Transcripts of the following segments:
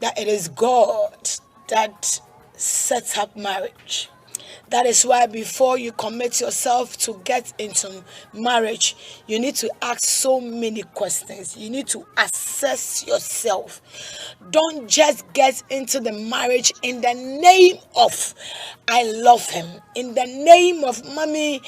that it is God that sets up marriage. That is why before you commit yourself to get into marriage, you need to ask so many questions. You need to assess yourself. Don't just get into the marriage in the name of I love him, in the name of mommy,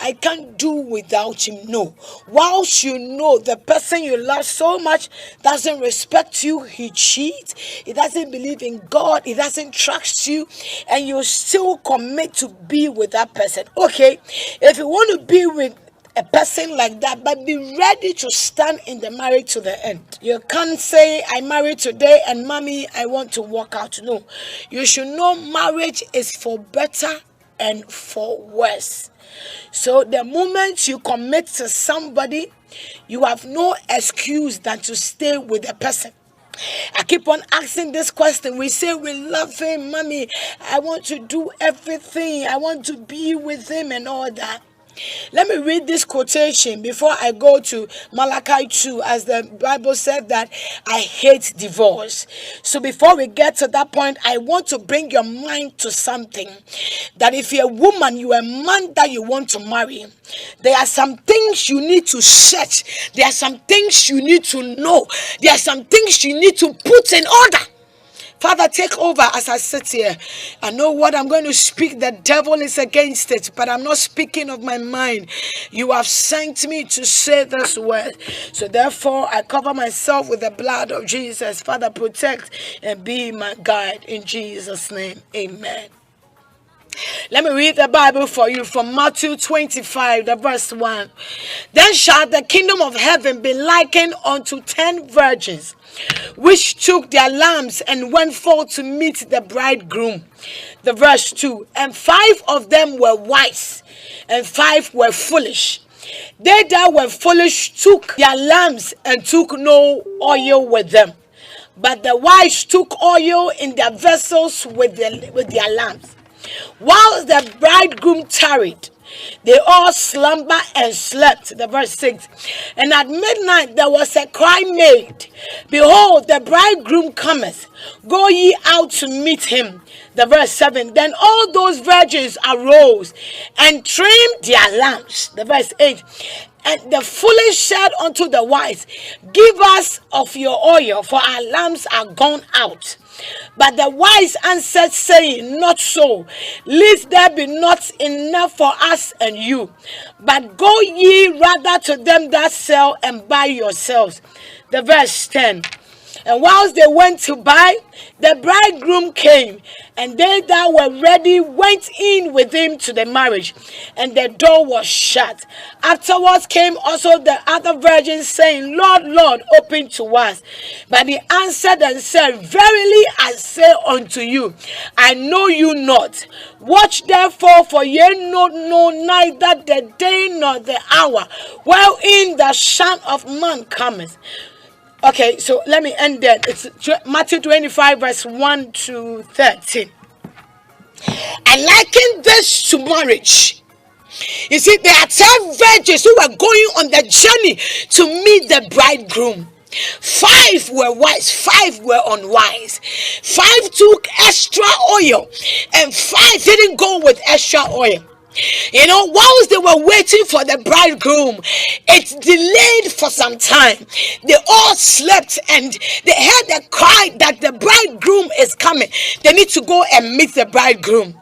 I can't do without him. No. Whilst you know the person you love so much doesn't respect you, he cheats, he doesn't believe in God, he doesn't trust you, and you still commit to be with that person. Okay, if you want to be with a person like that, but be ready to stand in the marriage to the end. You can't say I married today and mommy I want to walk out. No, you should know marriage is for better and for worse. So the moment you commit to somebody, you have no excuse than to stay with the person. I keep on asking this question. We say we love him, mommy, I want to do everything, I want to be with him and all that. Let me read this quotation before I go to Malachi 2, as the Bible said that I hate divorce. So before we get to that point, I want to bring your mind to something. That if you're a woman, you're a man that you want to marry, there are some things you need to search. There are some things you need to know. There are some things you need to put in order. Father, take over as I sit here. I know what I'm going to speak. The devil is against it, but I'm not speaking of my mind. You have sent me to say this word. So therefore, I cover myself with the blood of Jesus. Father, protect and be my guide in Jesus' name. Amen. Let me read the Bible for you from Matthew 25, the verse 1. Then shall the kingdom of heaven be likened unto 10 virgins, which took their lamps and went forth to meet the bridegroom. The verse 2. And 5 of them were wise, and 5 were foolish. They that were foolish took their lamps and took no oil with them. But the wise took oil in their vessels with their lamps. Whilst the bridegroom tarried, they all slumber and slept. The verse 6. And at midnight there was a cry made, Behold, the bridegroom cometh, go ye out to meet him. The verse 7. Then all those virgins arose and trimmed their lamps. The verse 8. And the foolish said unto the wise, Give us of your oil, for our lamps are gone out. But the wise answered, saying, Not so, lest there be not enough for us and you. But go ye rather to them that sell and buy yourselves. The verse 10. And whilst they went to buy, the bridegroom came, and they that were ready went in with him to the marriage, and the door was shut. Afterwards came also the other virgins, saying, Lord, Lord, open to us. But he answered and said, Verily I say unto you, I know you not. Watch therefore, for ye know neither the day nor the hour wherein the Son of Man cometh. Okay, so let me end there. It's Matthew 25, verse 1 to 13. I liken this to marriage. You see, there are 10 virgins who were going on the journey to meet the bridegroom. 5 were wise, 5 were unwise. 5 took extra oil, and 5 didn't go with extra oil. You know, whilst they were waiting for the bridegroom, it delayed for some time. They all slept and they heard the cry that the bridegroom is coming. They need to go and meet the bridegroom.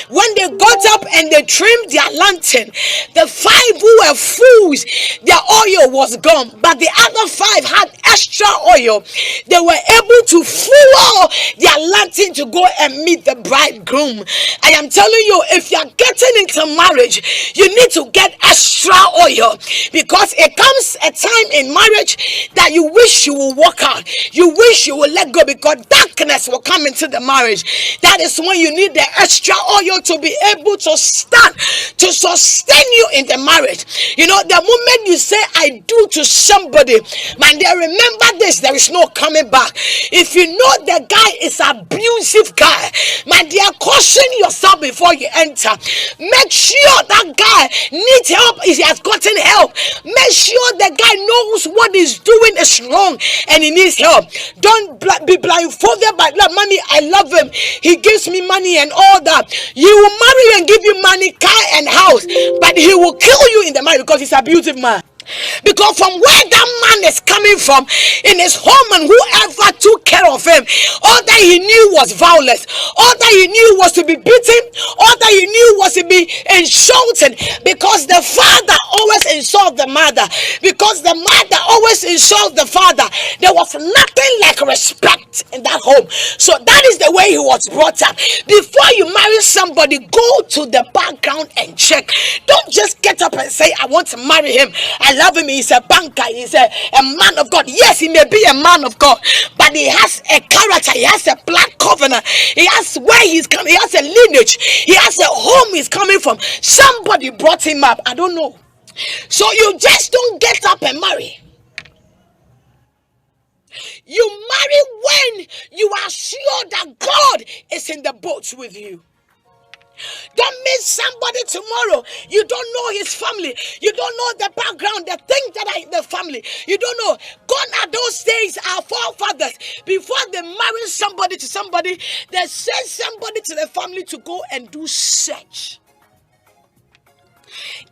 When they got up and they trimmed their lantern, the 5 who were fools, their oil was gone, but the other 5 had extra oil. They were able to fuel their lantern to go and meet the bridegroom. I am telling you, if you are getting into marriage, you need to get extra oil, because it comes a time in marriage that you wish you will walk out, you wish you will let go, because darkness will come into the marriage. That is when you need the extra oil to be able to stand, to sustain you in the marriage. You know, the moment you say I do to somebody, man, they remember this, there is no coming back. If you know the guy is an abusive guy, man, they are caution yourself before you enter. Make sure that guy needs help. He has gotten help. Make sure the guy knows what he's doing is wrong and he needs help. Don't be blindfolded by love. Mommy, I love him. He gives me money and all that. He will marry you and give you money, car and house, but he will kill you in the marriage because he's an abusive man. Because from where that man is coming from in his home, and whoever took care of him, all that he knew was violence, all that he knew was to be beaten, all that he knew was to be insulted, because the father always insulted the mother, because the mother always insulted the father. There was nothing like respect in that home. So that is the way he was brought up. Before you marry somebody, go to the background and check. Don't just get up and say, I want to marry him, I love him, he's a banker, he's a man of God. Yes, he may be a man of God, but he has a character, he has a blood covenant, he has where he's coming, he has a lineage, he has a home he's coming from. Somebody brought him up. I don't know. So you just don't get up and marry. You marry when you are sure that God is in the boat with you. Don't meet somebody tomorrow. You don't know his family. You don't know the background, the things that are in the family. You don't know. Gone are those days, our forefathers. Before they marry somebody to somebody, they send somebody to the family to go and do search.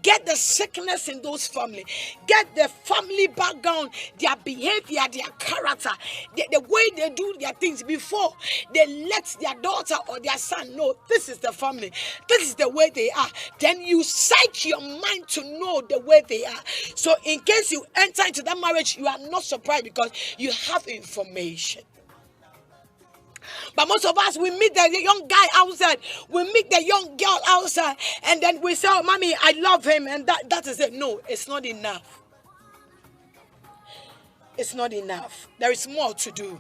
Get the sickness in those family. Get the family background, their behavior, their character, the way they do their things before they let their daughter or their son know this is the family. This is the way they are. Then you psych your mind to know the way they are. So in case you enter into that marriage, you are not surprised because you have information. But most of us, we meet the young guy outside, we meet the young girl outside, and then we say, oh, mommy, I love him, and that is it. No, it's not enough. It's not enough. There is more to do.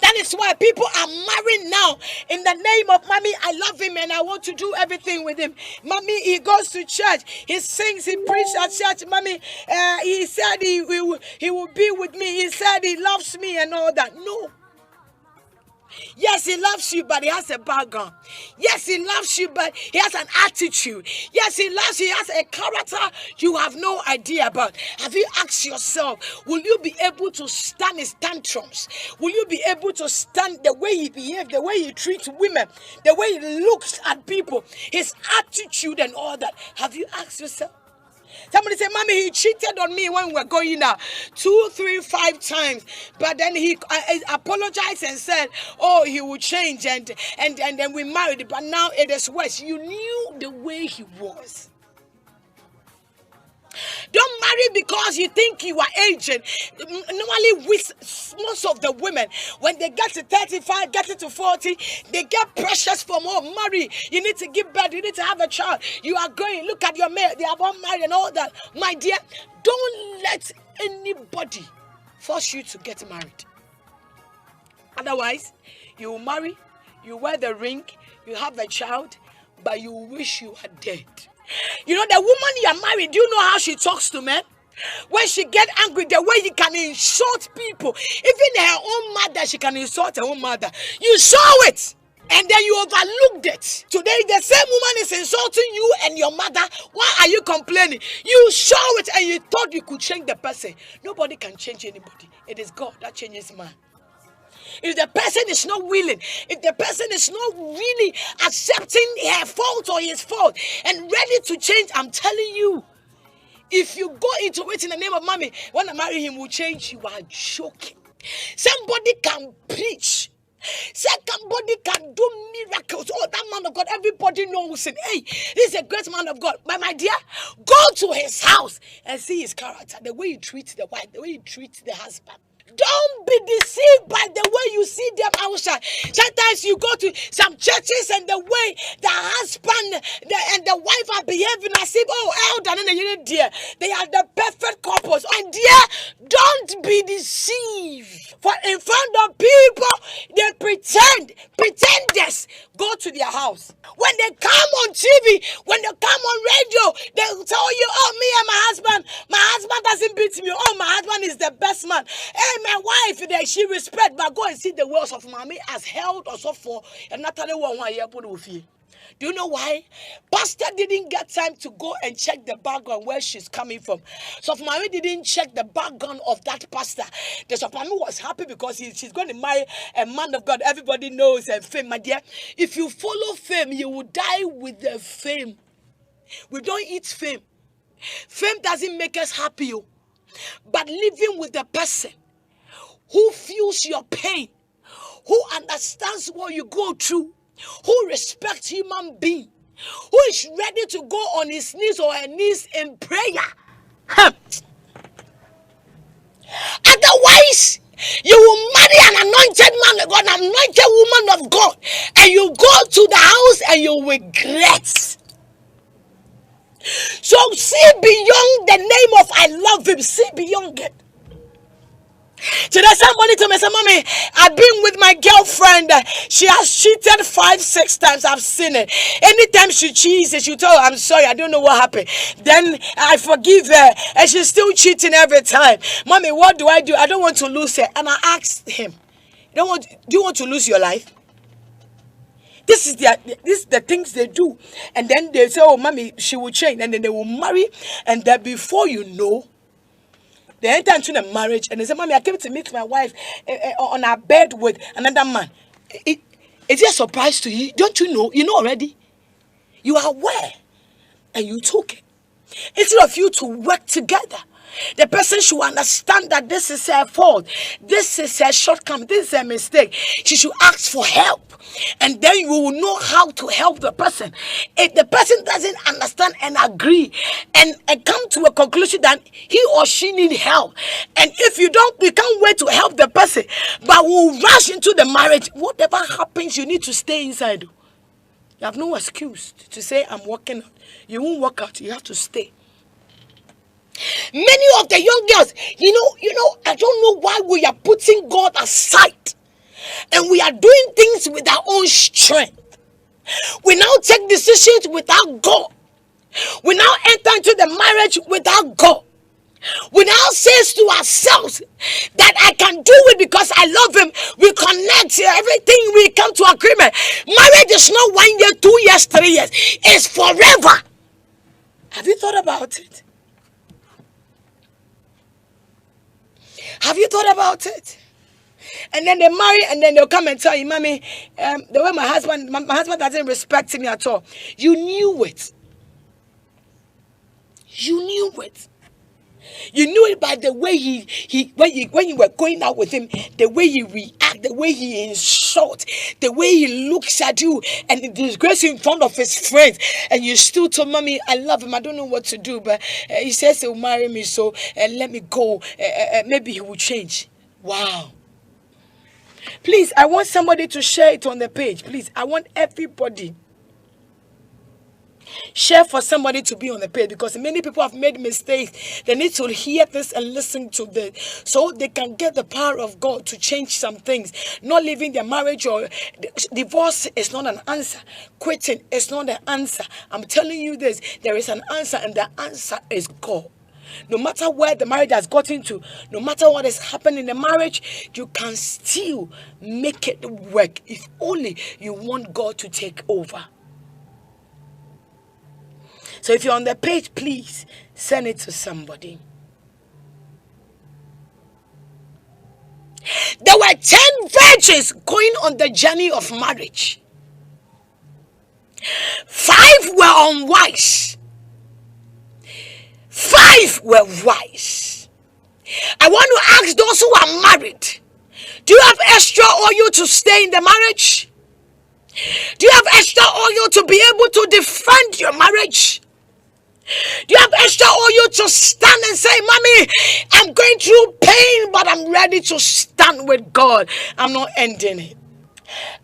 That is why people are marrying now in the name of, mommy, I love him and I want to do everything with him. Mommy, he goes to church, he sings, he preaches at church. Mommy, he said he will be with me. He said he loves me and all that. No. Yes, he loves you, but he has a background. Yes, he loves you, but he has an attitude. Yes, he loves you, he has a character you have no idea about. Have you asked yourself, will you be able to stand his tantrums? Will you be able to stand the way he behaves, the way he treats women, the way he looks at people, his attitude and all that? Have you asked yourself? Somebody said, mommy, he cheated on me when we were going out 2, 3, 5 times. But then he apologized and said, oh, he will change. And then we married. But now it is worse. You knew the way he was. Don't marry because you think you are aging. Normally, with most of the women, when they get to 35, get to 40, they get pressures for more. Marry. You need to give birth. You need to have a child. You are going. Look at your mate. They are all married and all that. My dear, don't let anybody force you to get married. Otherwise, you will marry, you wear the ring, you have a child, but you wish you are dead. You know, the woman you are married, do you know how she talks to men? When she get angry, the way she can insult people. Even her own mother, she can insult her own mother. You saw it, and then you overlooked it. Today, the same woman is insulting you and your mother. Why are you complaining? You saw it, and you thought you could change the person. Nobody can change anybody. It is God that changes man. If the person is not willing, if the person is not really accepting her fault or his fault and ready to change, I'm telling you, if you go into it in the name of mommy, when I marry him will change, you are joking. Somebody can preach. Somebody can do miracles. Oh, that man of God, everybody knows him. Hey, he's a great man of God. But my dear, go to his house and see his character, the way he treats the wife, the way he treats the husband. Don't be deceived by the way you see them outside. Sometimes you go to some churches and the way the husband and the wife are behaving as if, oh, elder and you dear, they are the perfect couples. And dear, don't be deceived. For in front of people, they pretenders go to their house. When they come on TV, when they come on radio, they tell you, oh, me and my husband doesn't beat me. Oh, my husband is the best man. Hey, my wife, she respect, but go and see the words of mommy as held or so for and not one why you put with you. Do you know why? Pastor didn't get time to go and check the background where she's coming from. So Mary didn't check the background of that pastor. The Sopami was happy because she's going to marry a man of God. Everybody knows and fame, my dear. If you follow fame, you will die with the fame. We don't eat fame. Fame doesn't make us happy, but living with the person who feels your pain, who understands what you go through, who respects human being, who is ready to go on his knees or her knees in prayer. Otherwise, you will marry an anointed man of God, an anointed woman of God, and you go to the house and you regret. So see beyond the name of I love him. See beyond it. Today somebody told me, say, Mommy, I've been with my girlfriend. She has cheated 5-6 times. I've seen it. Anytime she cheats, she tell her, I'm sorry, I don't know what happened. Then I forgive her. And she's still cheating every time. Mommy, what do? I don't want to lose her. And I asked him, do you want to lose your life? This is the things they do. And then they say, oh, Mommy, she will change. And then they will marry. And then before you know, they enter into a marriage. And they say, Mommy, I came to meet my wife on her bed with another man. Is it a surprise to you? Don't you know? You know already. You are aware. And you took it. Instead of you to work together, the person should understand that this is her fault. This is her shortcoming. This is her mistake. She should ask for help. And then you will know how to help the person. If the person doesn't understand and agree and come to a conclusion that he or she need help, and if you can't wait to help the person, but will rush into the marriage, whatever happens, you need to stay inside. You have no excuse to say, I'm walking out. You won't walk out. You have to stay. Many of the young girls, you know, I don't know why we are putting God aside. And we are doing things with our own strength. We now take decisions without God. We now enter into the marriage without God. We now say to ourselves that I can do it because I love him. We connect everything. We come to agreement. Marriage is not 1 year, 2 years, 3 years. It's forever. Have you thought about it? Have you thought about it? And then they marry, and then they'll come and tell you, Mommy, the way my husband doesn't respect me at all. You knew it. You knew it. You knew it by the way when you were going out with him, the way he reacts, the way he insults, the way he looks at you and he disgraces you in front of his friends. And you still told Mommy, I love him. I don't know what to do, but he says he'll marry me, so let me go. Maybe he will change. Wow. Please, I want somebody to share it on the page. Please, I want everybody. Share for somebody to be on the page, because many people have made mistakes. They need to hear this and listen to this so they can get the power of God to change some things. Not leaving their marriage or divorce is not an answer. Quitting is not an answer. I'm telling you this, there is an answer, and the answer is God. No matter where the marriage has gotten to, no matter what is happening in the marriage, you can still make it work if only you want God to take over. So if you're on the page, please send it to somebody. There were 10 virgins going on the journey of marriage. 5 were unwise. 5 were wise. I want to ask those who are married, do you have extra oil to stay in the marriage? Do you have extra oil to be able to defend your marriage? Do you have extra oil to stand and say, Mommy, I'm going through pain, but I'm ready to stand with God. I'm not ending it.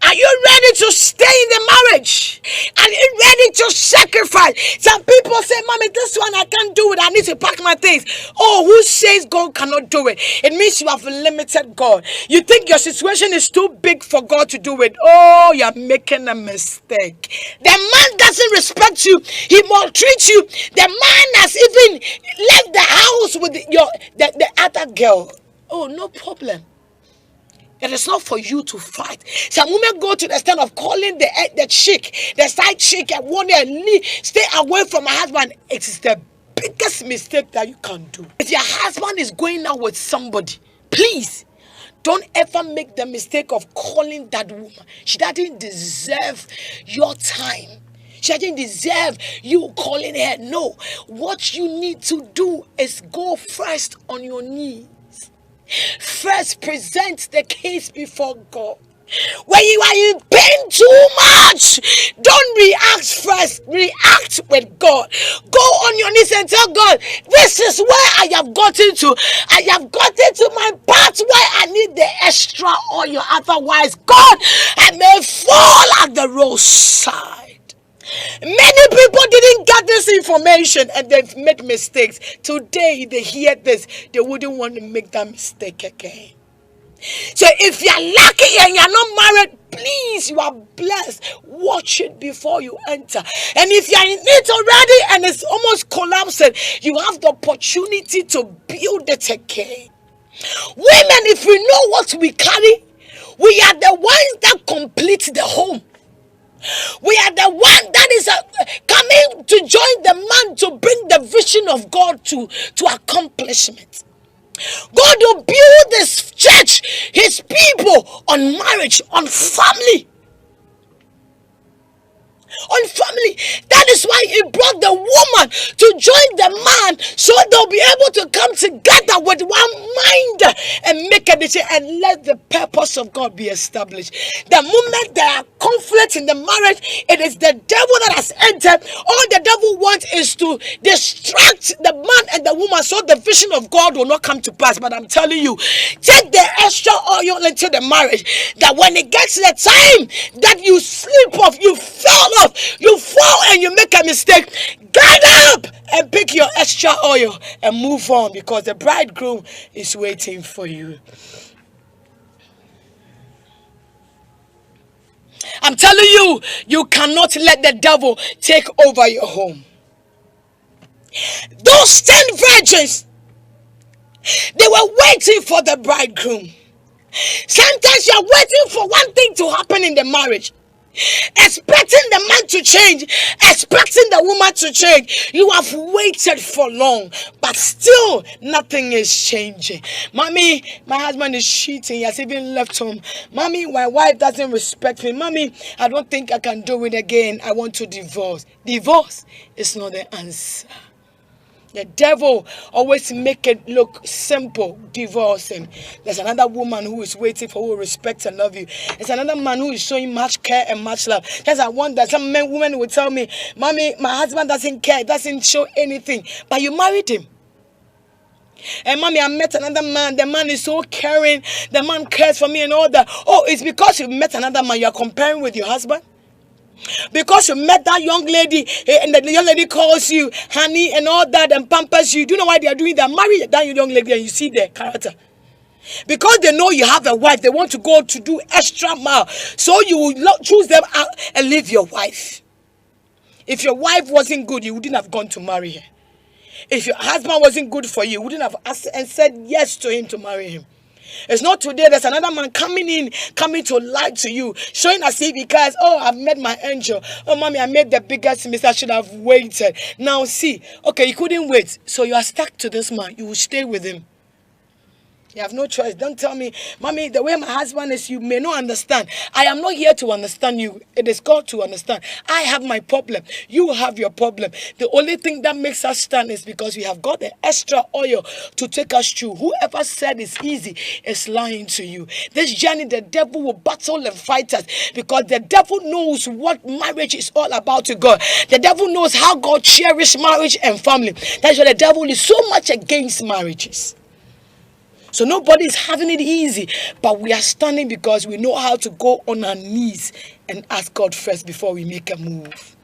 Are you ready to stay in the marriage? Are you ready to sacrifice? Some people say, Mommy, this one I can't do it. I need to pack my things. Oh, who says God cannot do it? It means you have limited God. You think your situation is too big for God to do it. Oh, you're making a mistake. The man doesn't respect you. He maltreats you. The man has even left the house with the other girl. Oh, no problem. It is not for you to fight. Some women go to the stand of calling the chick, the side chick, and want to stay away from my husband. It is the biggest mistake that you can do. If your husband is going out with somebody, please don't ever make the mistake of calling that woman. She doesn't deserve your time. She doesn't deserve you calling her. No. What you need to do is go first on your knees. First, present the case before God. When you are in pain too much, don't react first. React with God. Go on your knees and tell God, this is where I have gotten to. I have gotten to my part where I need the extra oil. Otherwise, God, I may fall at the roadside. Many people didn't get this information and they've made mistakes. Today, they hear this, they wouldn't want to make that mistake again. So if you're lucky and you're not married, please, you are blessed. Watch it before you enter. And if you're in it already and it's almost collapsing, you have the opportunity to build it again. Women, if we know what we carry, we are the ones that complete the home. We are the one that is coming to join the man to bring the vision of God to accomplishment. God will build this church, his people, on marriage, on family. On family. That is why he brought the woman to join the man, so they'll be able to come together with one mind and make a decision and let the purpose of God be established. The moment there are conflicts in the marriage, it is the devil that has entered. All the devil wants is to distract the man and the woman so the vision of God will not come to pass. But I'm telling you, take the extra oil into the marriage, that when it gets the time that you sleep off, you fall off, you fall and you make a mistake, get up and pick your extra oil and move on, because the bridegroom is waiting for you. I'm telling you, you cannot let the devil take over your home. Those 10 virgins, they were waiting for the bridegroom. Sometimes you're waiting for one thing to happen in the marriage, expecting the man to change, expecting the woman to change. You have waited for long, but still nothing is changing. Mommy, my husband is cheating. He has even left home. Mommy, my wife doesn't respect me. Mommy, I don't think I can do it again. I want to divorce. Divorce is not the answer. The devil always make it look simple, divorcing. There's another woman who is waiting for, who will respect and love you. There's another man who is showing much care and much love. There's a wonder. Some women will tell me, Mommy, my husband doesn't care, doesn't show anything. But you married him. And Mommy, I met another man. The man is so caring. The man cares for me and all that. Oh, it's because you met another man you are comparing with your husband? Because you met that young lady and the young lady calls you honey and all that and pampers you. Do you know why they are doing that? Marry that young lady and you see their character. Because they know you have a wife, they want to go to do extra mile. So you will choose them out and leave your wife. If your wife wasn't good, you wouldn't have gone to marry her. If your husband wasn't good for you, you wouldn't have asked and said yes to him to marry him. It's not today there's another man coming to lie to you, showing us because, oh, I've met my angel. Oh, Mommy, I made the biggest mistake. I should have waited. Now see, okay, you couldn't wait, so you are stuck to this man. You will stay with him. You have no choice. Don't tell me, Mommy, the way my husband is, you may not understand. I am not here to understand you. It is God to understand. I have my problem. You have your problem. The only thing that makes us stand is because we have got the extra oil to take us through. Whoever said it's easy is lying to you. This journey, the devil will battle and fight us, because the devil knows what marriage is all about to God. The devil knows how God cherishes marriage and family. That's why the devil is so much against marriages. So nobody is having it easy, but we are standing because we know how to go on our knees and ask God first before we make a move.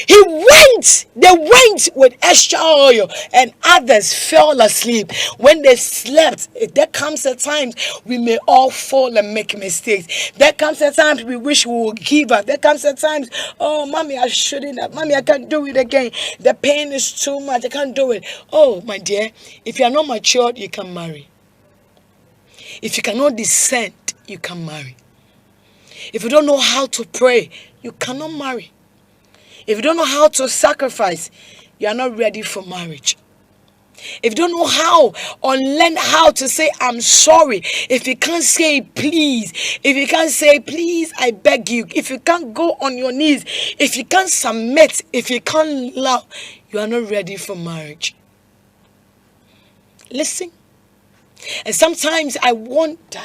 They went with extra oil, and others fell asleep. When they slept, there comes a time we may all fall and make mistakes. There comes a time we wish we would give up. There comes a time, oh, Mommy, I shouldn't have. Mommy, I can't do it again. The pain is too much. I can't do it. Oh, my dear, if you are not matured, you can marry. If you cannot discern, you can marry. If you don't know how to pray, you cannot marry. If you don't know how to sacrifice, you are not ready for marriage. If you don't know how or learn how to say I'm sorry, if you can't say please, if you can't say please, I beg you, if you can't go on your knees, if you can't submit, if you can't love, you are not ready for marriage. Listen. And sometimes I wonder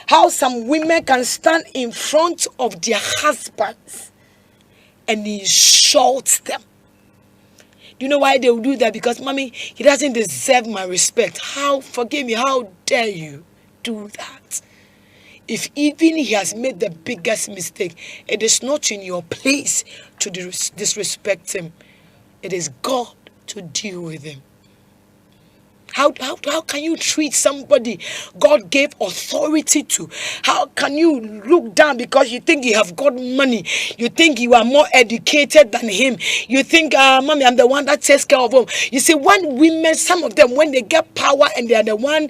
how some women can stand in front of their husbands and insult them. Do you know why they will do that? Because, mommy, he doesn't deserve my respect. Forgive me, how dare you do that? If even he has made the biggest mistake, it is not in your place to disrespect him. It is God to deal with him. How can you treat somebody God gave authority to? How can you look down because you think you have got money? You think you are more educated than him? You think, mommy, I'm the one that takes care of him. You see, when women, some of them, when they get power and they are the one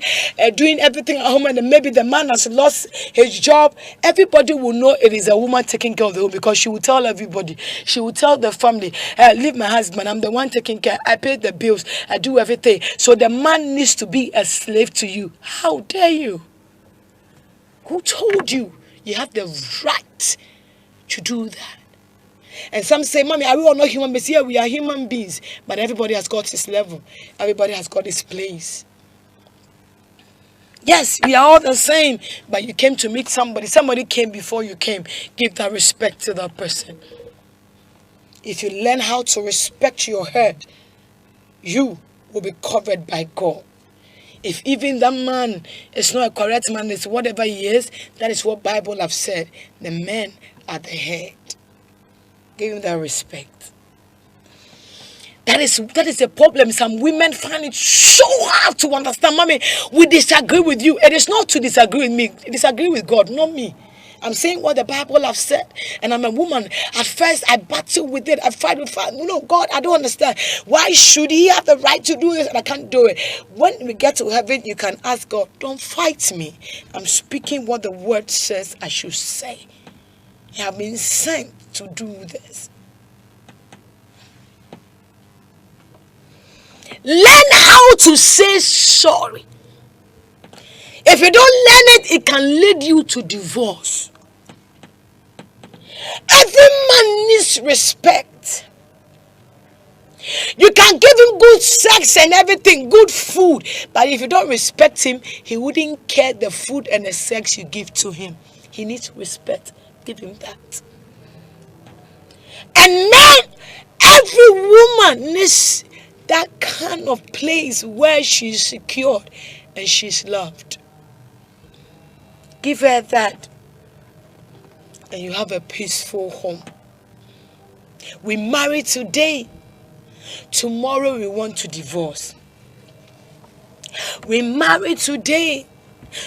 doing everything at home, and then maybe the man has lost his job, everybody will know it is a woman taking care of the home, because she will tell everybody. She will tell the family, leave my husband, I'm the one taking care. I pay the bills, I do everything. So the man needs to be a slave to you. How dare you? Who told you you have the right to do that? And some say, mommy, are we all not human beings? Yeah, we are human beings, but everybody has got his level. Everybody has got his place. Yes, we are all the same, but you came to meet somebody. Somebody came before you came. Give that respect to that person. If you learn how to respect your head, you will be covered by God. If even that man is not a correct man, it's whatever he is, that is what Bible have said. The men are the head. Give him that respect. That is the problem. Some women find it so hard to understand. Mommy, we disagree with you. It is not to disagree with me. Disagree with God, not me. I'm saying what the Bible have said. And I'm a woman. At first, I battle with it. I fight with it. No, God, I don't understand. Why should he have the right to do this and I can't do it? When we get to heaven, you can ask God, don't fight me. I'm speaking what the word says I should say. I have been sent to do this. Learn how to say sorry. If you don't learn it, it can lead you to divorce. Every man needs respect. You can give him good sex and everything, good food, but if you don't respect him, he wouldn't care the food and the sex you give to him. He needs respect. Give him that. And man, every woman needs that kind of place where she's secured and she's loved. Give her that, and you have a peaceful home. We marry today. Tomorrow we want to divorce. We marry today.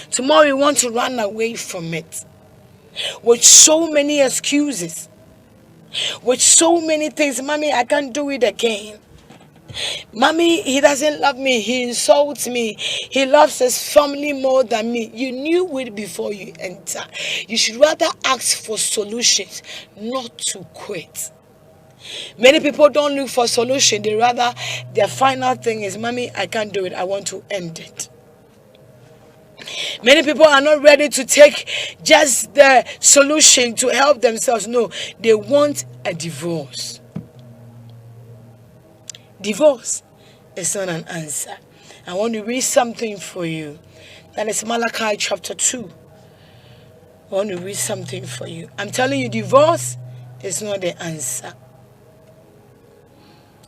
Tomorrow we want to run away from it. With so many excuses. With so many things. Mommy, I can't do it again. Mommy, he doesn't love me. He insults me. He loves his family more than me. You knew it before you enter. You should rather ask for solutions, not to quit. Many people don't look for solution. They rather, their final thing is, Mommy, I can't do it. I want to end it. Many people are not ready to take just the solution to help themselves. No, they want a divorce. Divorce is not an answer. I want to read something for you. That is Malachi chapter 2. I want to read something for you. I'm telling you, divorce is not the answer.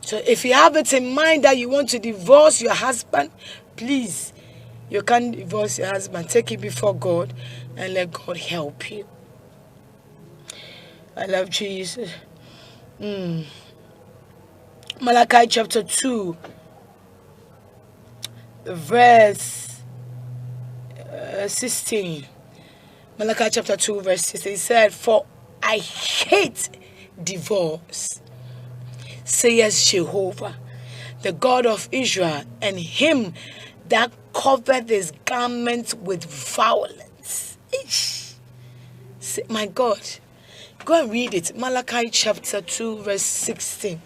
So if you have it in mind that you want to divorce your husband, please, you can't divorce your husband. Take it before God and let God help you. I love Jesus. Malachi chapter 2, verse 16. Malachi chapter 2, verse 16. He said, for I hate divorce, says Jehovah, the God of Israel, and him that covered his garment with violence. Eesh. My God. Go and read it. Malachi chapter 2 verse 16.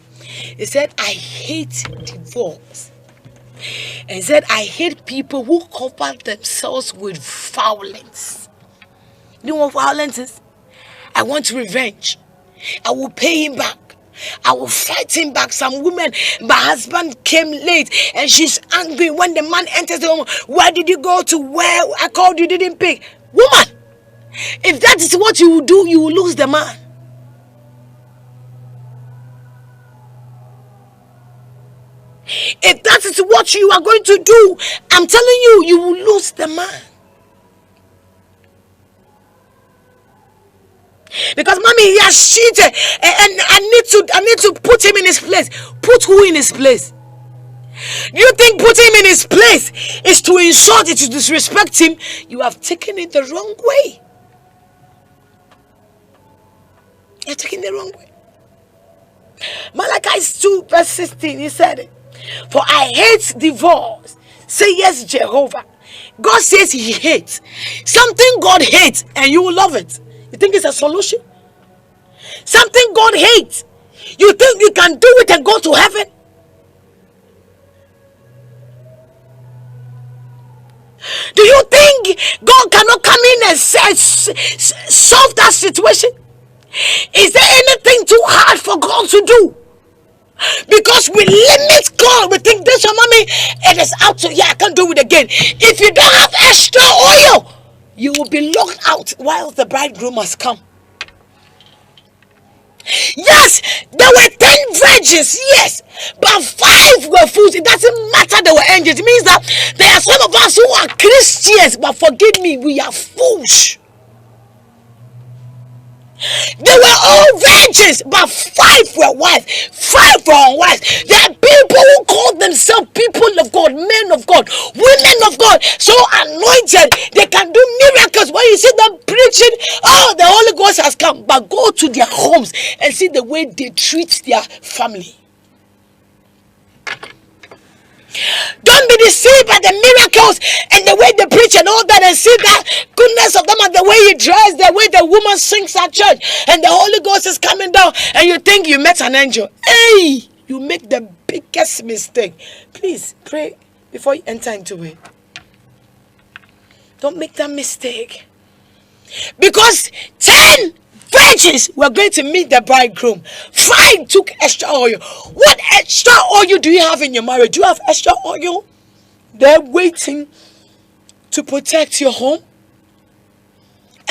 It said, I hate divorce. And it said, I hate people who cover themselves with violence. You know what violence is? I want revenge. I will pay him back. I will fight him back. Some women, my husband came late and she's angry when the man enters the home. Where did you go to? Where I called you, didn't pick. Woman, if that is what you will do, you will lose the man. If that is what you are going to do, I'm telling you, you will lose the man. Because mommy, he has cheated, and I need to put him in his place. Put who in his place? You think put him in his place is to insult, is to disrespect him? You have taken it the wrong way. You're taking the wrong way. Malachi 2 verse 16, he said, for I hate divorce. Say yes, Jehovah. God says he hates. Something God hates and you will love it. You think it's a solution? Something God hates. You think you can do it and go to heaven? Do you think God cannot come in and solve that situation? Is there anything too hard for God to do? Because we limit God. We think this one, mommy, it is out to, I can't do it again. If you don't have extra oil, you will be locked out while the bridegroom must come. Yes, there were 10 virgins, yes, but 5 were fools. It doesn't matter they were angels. It means that there are some of us who are Christians, but forgive me, we are fools. They were all virgins, but 5 were wives, 5 were unwise. There are people who call themselves people of God, men of God, women of God, so anointed, they can do miracles. When you see them preaching, oh, the Holy Ghost has come. But go to their homes and see the way they treat their family. Don't be deceived by the miracles and the way they preach and all that, and see that goodness of them and the way you dress, the way the woman sings at church, and the Holy Ghost is coming down, and you think you met an angel. Hey, you make the biggest mistake. Please pray before you enter into it. Don't make that mistake. Because 10 virgins were going to meet the bridegroom. 5 took extra oil. What extra oil do you have in your marriage? Do you have extra oil? They're waiting to protect your home.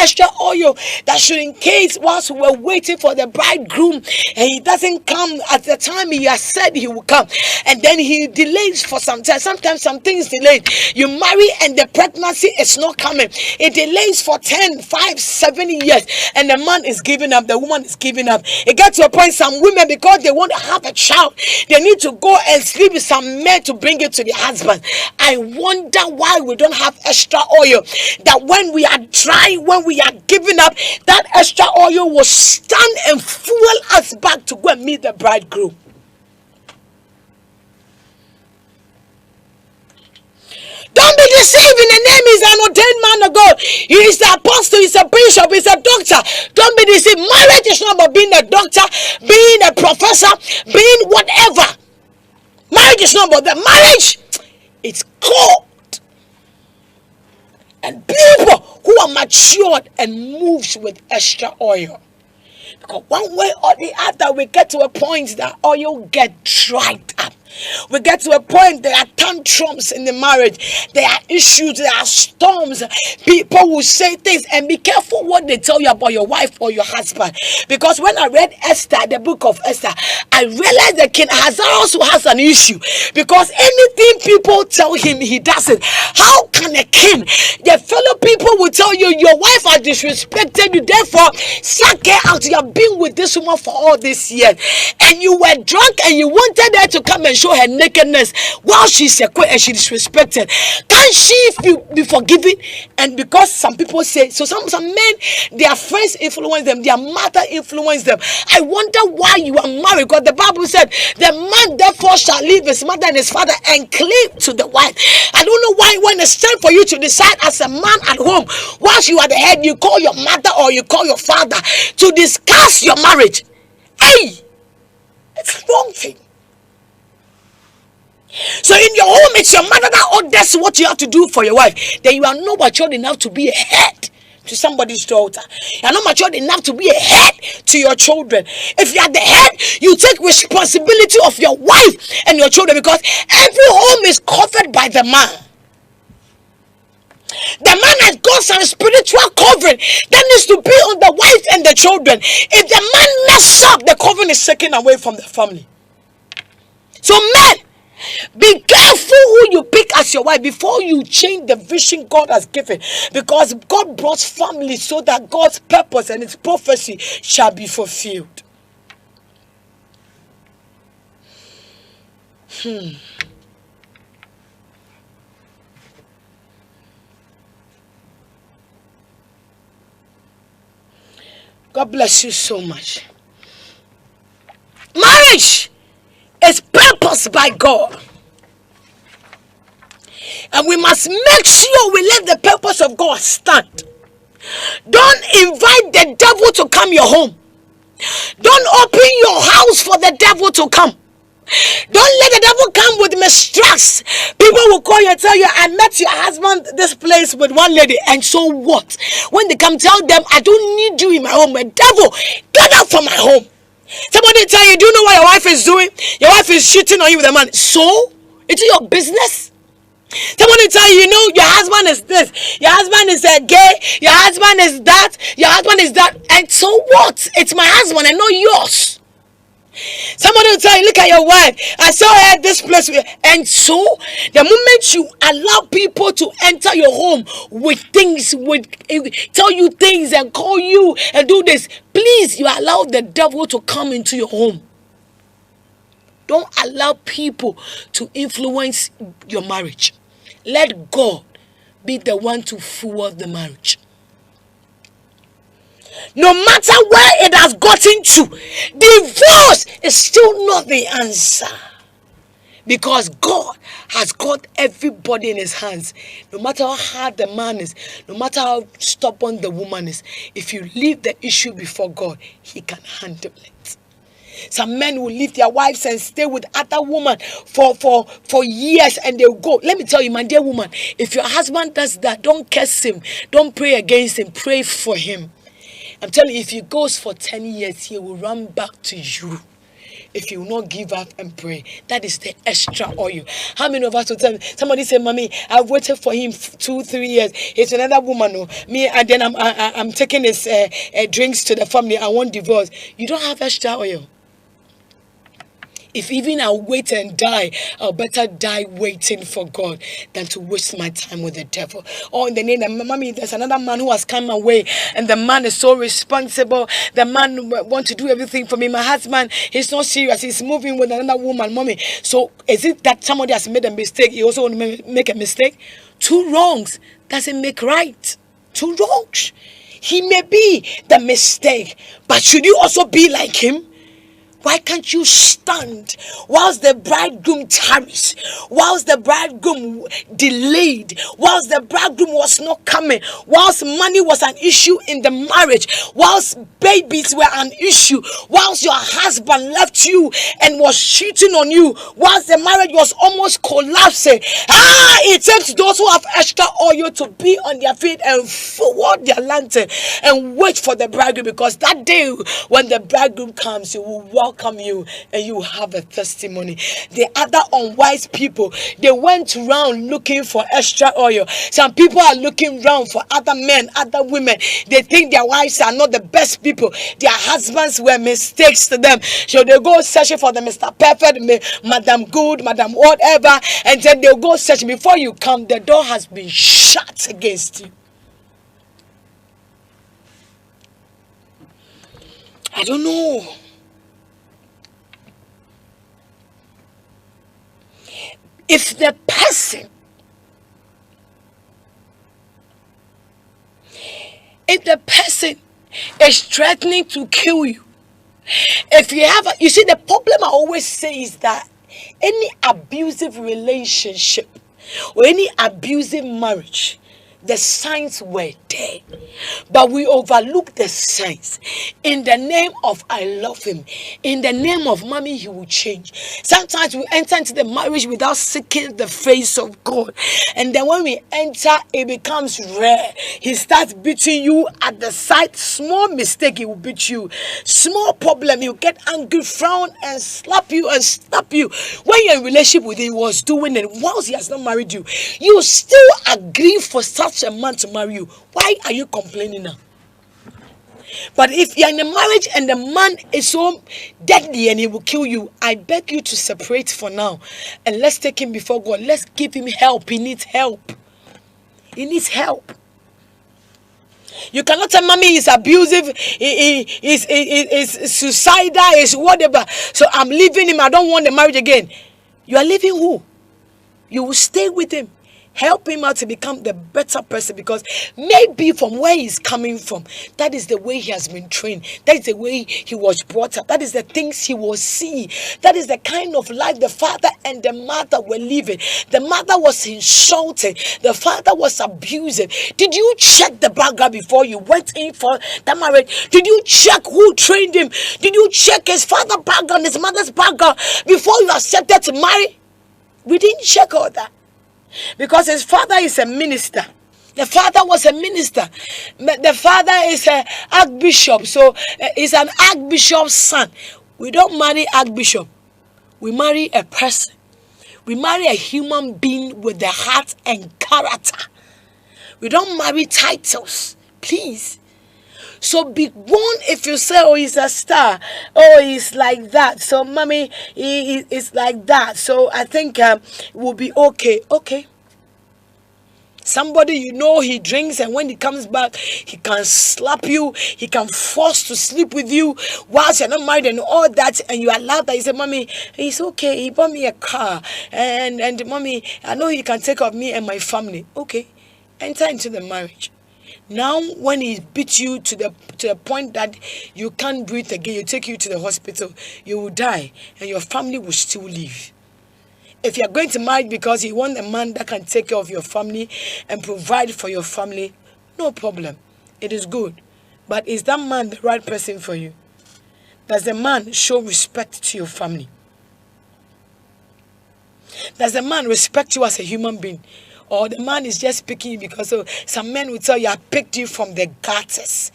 Extra oil that should, in case whilst we were waiting for the bridegroom and he doesn't come at the time he has said he will come, and then he delays for some time. Sometimes some things delayed. You marry and the pregnancy is not coming. It delays for 10, 5, 7 years, and the man is giving up, the woman is giving up. It gets to a point, some women, because they want to have a child, they need to go and sleep with some men to bring it to the husband. I wonder why we don't have extra oil, that when we are dry, when we are giving up, that extra oil will stand and fuel us back to go and meet the bridegroom. Don't be deceived. In the name is an ordained man of God. He is the apostle, he's a bishop, he's a doctor. Don't be deceived. Marriage is not about being a doctor, being a professor, being whatever. Marriage is not about that. Marriage, it's called. And people who are matured and moves with extra oil. Because one way or the other, we get to a point that oil get dried up. We get to a point, there are tantrums in the marriage. There are issues, there are storms. People will say things, and be careful what they tell you about your wife or your husband. Because when I read Esther, the book of Esther, I realized that King Ahasuerus also has an issue. Because anything people tell him, he does it. How can a king, the fellow people will tell you, your wife has disrespected you, therefore, suck her out. You have been with this woman for all these years. And you were drunk and you wanted her to come and show her nakedness while she's a queen and she disrespected, can she be forgiven? And because some people say, so some men, their friends influence them, their mother influence them. I wonder why you are married, because the Bible said the man therefore shall leave his mother and his father and cleave to the wife. I don't know why when it's time for you to decide as a man at home, whilst you are the head, you call your mother or you call your father to discuss your marriage. Hey, it's the wrong thing. So in your home, it's your mother that orders what you have to do for your wife. Then you are not matured enough to be a head to somebody's daughter. You are not matured enough to be a head to your children. If you are the head, you take responsibility of your wife and your children, because every home is covered by the man. The man has got some spiritual covering that needs to be on the wife and the children. If the man messes up, the covering is taken away from the family. So men, be careful who you pick as your wife before you change the vision God has given, because God brought family so that God's purpose and his prophecy shall be fulfilled. God bless you so much. Marriage is purposed by God. And we must make sure we let the purpose of God stand. Don't invite the devil to come your home. Don't open your house for the devil to come. Don't let the devil come with mistrust. People will call you and tell you, I met your husband this place with one lady, and so what? When they come, tell them, I don't need you in my home. The devil, get out from my home. Somebody tell you, do you know what your wife is doing? Your wife is cheating on you with a man. So, it's your business. Somebody tell you, you know, your husband is this, your husband is a gay, your husband is that, your husband is that, and so what? It's my husband and not yours. Somebody will tell you, look at your wife, I saw her at this place, and so the moment you allow people to enter your home with things, tell you things and call you and do this, please, you allow the devil to come into your home. Don't allow people to influence your marriage. Let God be the one to fuel the marriage. No matter where it has gotten to, divorce is still not the answer. Because God has got everybody in his hands. No matter how hard the man is, no matter how stubborn the woman is, if you leave the issue before God, he can handle it. Some men will leave their wives and stay with other women for years, and they'll go. Let me tell you, my dear woman, if your husband does that, don't curse him. Don't pray against him. Pray for him. I'm telling you, if he goes for 10 years, he will run back to you. If you will not give up and pray, that is the extra oil. How many of us will tell me? Somebody say, Mommy, I've waited for him 2-3 years. It's another woman, no, me, and then I'm taking his drinks to the family. I want divorce. You don't have extra oil. If even I'll wait and die, I'll better die waiting for God than to waste my time with the devil. Or in the name of Mommy, there's another man who has come away, and the man is so responsible. The man wants to do everything for me. My husband, he's not serious. He's moving with another woman, Mommy. So is it that somebody has made a mistake? You also want to make a mistake? 2 wrongs doesn't make right. 2 wrongs. He may be the mistake, but should you also be like him? Why can't you stand whilst the bridegroom tarries, whilst the bridegroom delayed, whilst the bridegroom was not coming, whilst money was an issue in the marriage, whilst babies were an issue, whilst your husband left you and was cheating on you, whilst the marriage was almost collapsing? It takes those who have extra oil to be on their feet and forward their lantern and wait for the bridegroom, because that day when the bridegroom comes, he will welcome you and you have a testimony. The other unwise people, they went around looking for extra oil. Some people are looking around for other men, other women. They think their wives are not the best people. Their husbands were mistakes to them. So they go searching for the Mr. Perfect, Madam Good, Madam whatever, and then they'll go searching. Before you come, the door has been shut against you. I don't know. If the person is threatening to kill you, if you have you see, the problem I always say is that any abusive relationship or any abusive marriage, the signs were there, but we overlook the signs. In the name of I love him, in the name of mommy, he will change. Sometimes we enter into the marriage without seeking the face of God, and then when we enter, it becomes rare. He starts beating you at the side. Small mistake, he will beat you. Small problem, he'll get angry, frown, and slap you and slap you. When you're in relationship with him, he was doing it. Once he has not married you, you still agree for such a man to marry you. Why are you complaining now? But if you're in a marriage and the man is so deadly and he will kill you, I beg you to separate for now and let's take him before God. Let's give him help. He needs help. He needs help. You cannot tell mommy he's abusive, he's suicidal, is whatever. So I'm leaving him. I don't want the marriage again. You are leaving who? You will stay with him. Help him out to become the better person, because maybe from where he's coming from, that is the way he has been trained. That is the way he was brought up. That is the things he was seeing. That is the kind of life the father and the mother were living. The mother was insulting. The father was abusive. Did you check the background before you went in for the marriage? Did you check who trained him? Did you check his father's background, his mother's background before you accepted to marry? We didn't check all that. Because his father is a minister. The father was a minister. The father is an archbishop. So he's an archbishop's son. We don't marry archbishop. We marry a person. We marry a human being with the heart and character. We don't marry titles. Please. So be warned if you say, oh, he's a star. Oh, he's like that. So, mommy, he is like that. So, I think it will be okay. Okay. Somebody you know, he drinks, and when he comes back, he can slap you. He can force to sleep with you whilst you're not married and all that. And you allow that. You say, mommy, it's okay. He bought me a car. And mommy, I know he can take care of me and my family. Okay. Enter into the marriage. Now, when he beats you to the point that you can't breathe again, you take you to the hospital, you will die, and your family will still live. If you are going to marry because you want a man that can take care of your family and provide for your family, no problem. It is good. But is that man the right person for you? Does the man show respect to your family? Does the man respect you as a human being? Or the man is just picking you because some men will tell you, I picked you from the gutters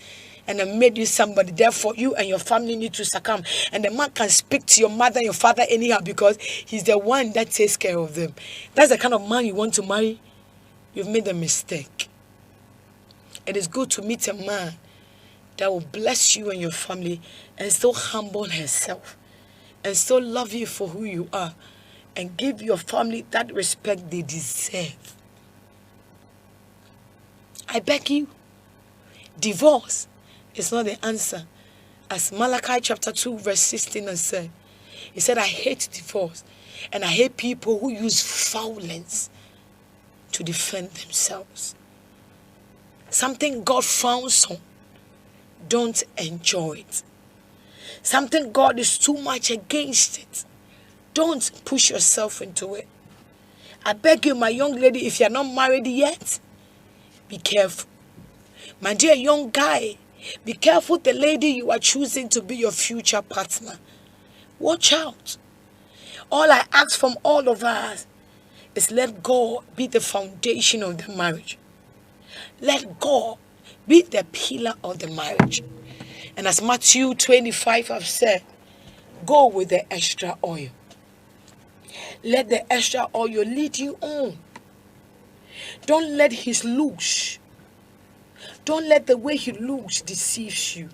and I made you somebody. Therefore, you and your family need to succumb. And the man can speak to your mother and your father anyhow because he's the one that takes care of them. That's the kind of man you want to marry. You've made a mistake. It is good to meet a man that will bless you and your family and still humble herself and still love you for who you are and give your family that respect they deserve. I beg you, divorce is not the answer. As Malachi chapter 2 verse 16 has said, he said, I hate divorce and I hate people who use violence to defend themselves. Something God frowns on, don't enjoy it. Something God is too much against it, don't push yourself into it. I beg you, my young lady, if you're not married yet, be careful. My dear young guy, be careful the lady you are choosing to be your future partner. Watch out. All I ask from all of us is let God be the foundation of the marriage. Let God be the pillar of the marriage. And as Matthew 25 have said, go with the extra oil. Let the extra oil lead you on. Don't let his looks, don't let the way he looks deceive you.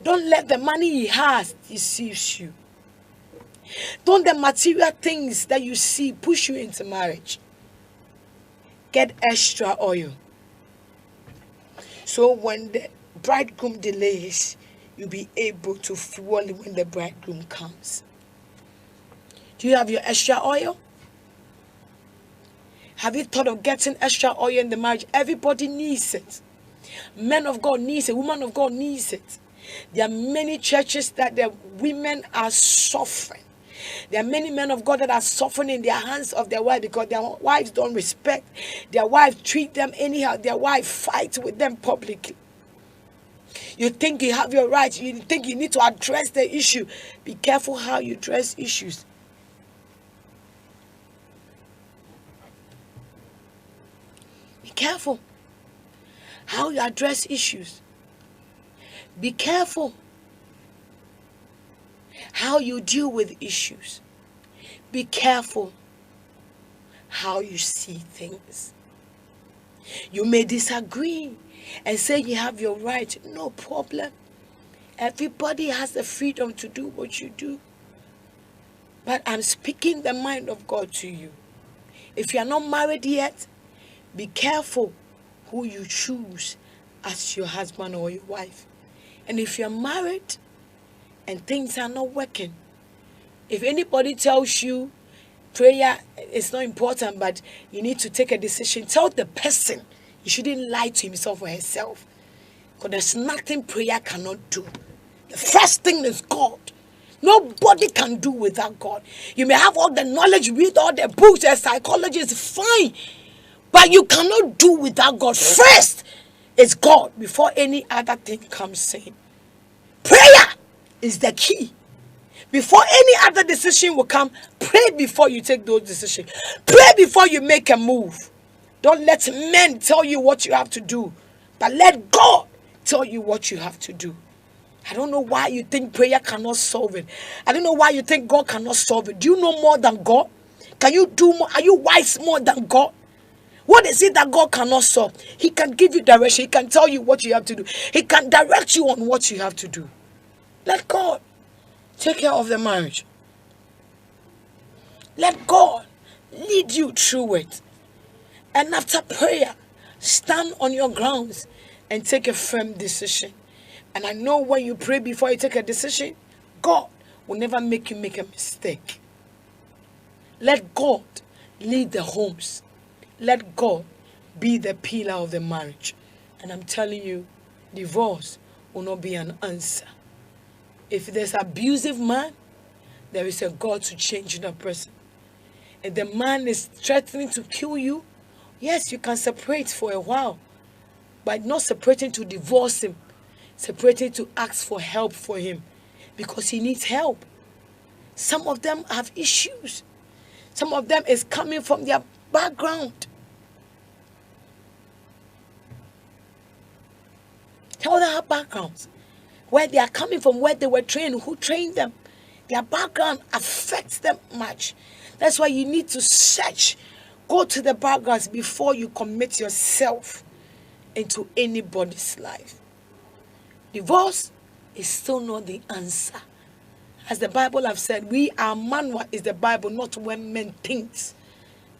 Don't let the money he has deceive you. Don't the material things that you see push you into marriage. Get extra oil. So when the bridegroom delays, you'll be able to fuel when the bridegroom comes. Do you have your extra oil? Have you thought of getting extra oil in the marriage? Everybody needs it. Men of God needs it. Women of God needs it. There are many churches that the women are suffering. There are many men of God that are suffering in their hands of their wives because their wives don't respect. Their wives treat them anyhow. Their wife fights with them publicly. You think you have your rights. You think you need to address the issue. Be careful how you address issues. Be careful how you address issues. Be careful how you deal with issues. Be careful how you see things. You may disagree and say you have your right. No problem. Everybody has the freedom to do what you do. But I'm speaking the mind of God to you. If you are not married yet, be careful who you choose as your husband or your wife. And if you're married and things are not working, if anybody tells you prayer is not important, but you need to take a decision, tell the person. You shouldn't lie to himself or herself. Because there's nothing prayer cannot do. The first thing is God. Nobody can do without God. You may have all the knowledge, read all the books, and psychology is fine. But you cannot do without God. First is God before any other thing comes in. Prayer is the key. Before any other decision will come, pray before you take those decisions. Pray before you make a move. Don't let men tell you what you have to do, but let God tell you what you have to do. I don't know why you think prayer cannot solve it. I don't know why you think God cannot solve it. Do you know more than God? Can you do more? Are you wise more than God? What is it that God cannot solve? He can give you direction. He can tell you what you have to do. He can direct you on what you have to do. Let God take care of the marriage. Let God lead you through it. And after prayer, stand on your grounds and take a firm decision. And I know when you pray before you take a decision, God will never make you make a mistake. Let God lead the homes. Let God be the pillar of the marriage. And I'm telling you, divorce will not be an answer. If there's an abusive man, there is a God to change that person. If the man is threatening to kill you, yes, you can separate for a while, but not separating to divorce him, separating to ask for help for him, because he needs help. Some of them have issues. Some of them is coming from their background. Tell them our backgrounds, where they are coming from, where they were trained, who trained them. Their background affects them much. That's why you need to search. Go to the backgrounds before you commit yourself into anybody's life. Divorce is still not the answer. As the Bible have said, our manual is the Bible, not when men think.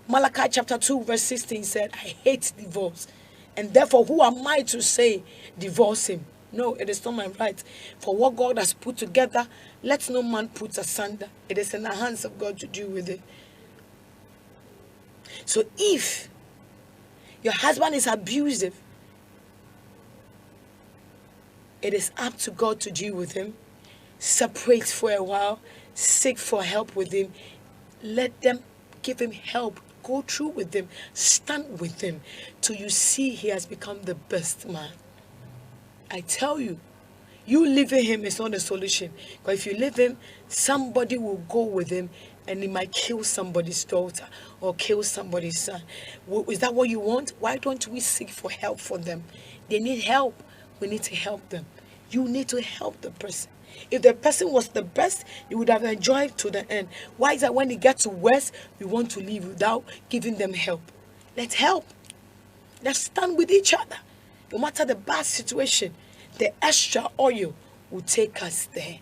Malachi chapter 2 verse 16 said, I hate divorce. And therefore, who am I to say divorce him? No, it is not my right. For what God has put together, let no man put asunder. It is in the hands of God to deal with it. So if your husband is abusive, it is up to God to deal with him. Separate for a while. Seek for help with him. Let them give him help. Go through with him. Stand with him till you see he has become the best man. I tell you, you leaving him is not a solution. Because if you leave him, somebody will go with him and he might kill somebody's daughter or kill somebody's son. Is that what you want? Why don't we seek for help for them? They need help. We need to help them. You need to help the person. If the person was the best, you would have enjoyed to the end. Why is that when it gets to worse, we want to leave without giving them help? Let's help. Let's stand with each other. No matter the bad situation, the extra oil will take us there.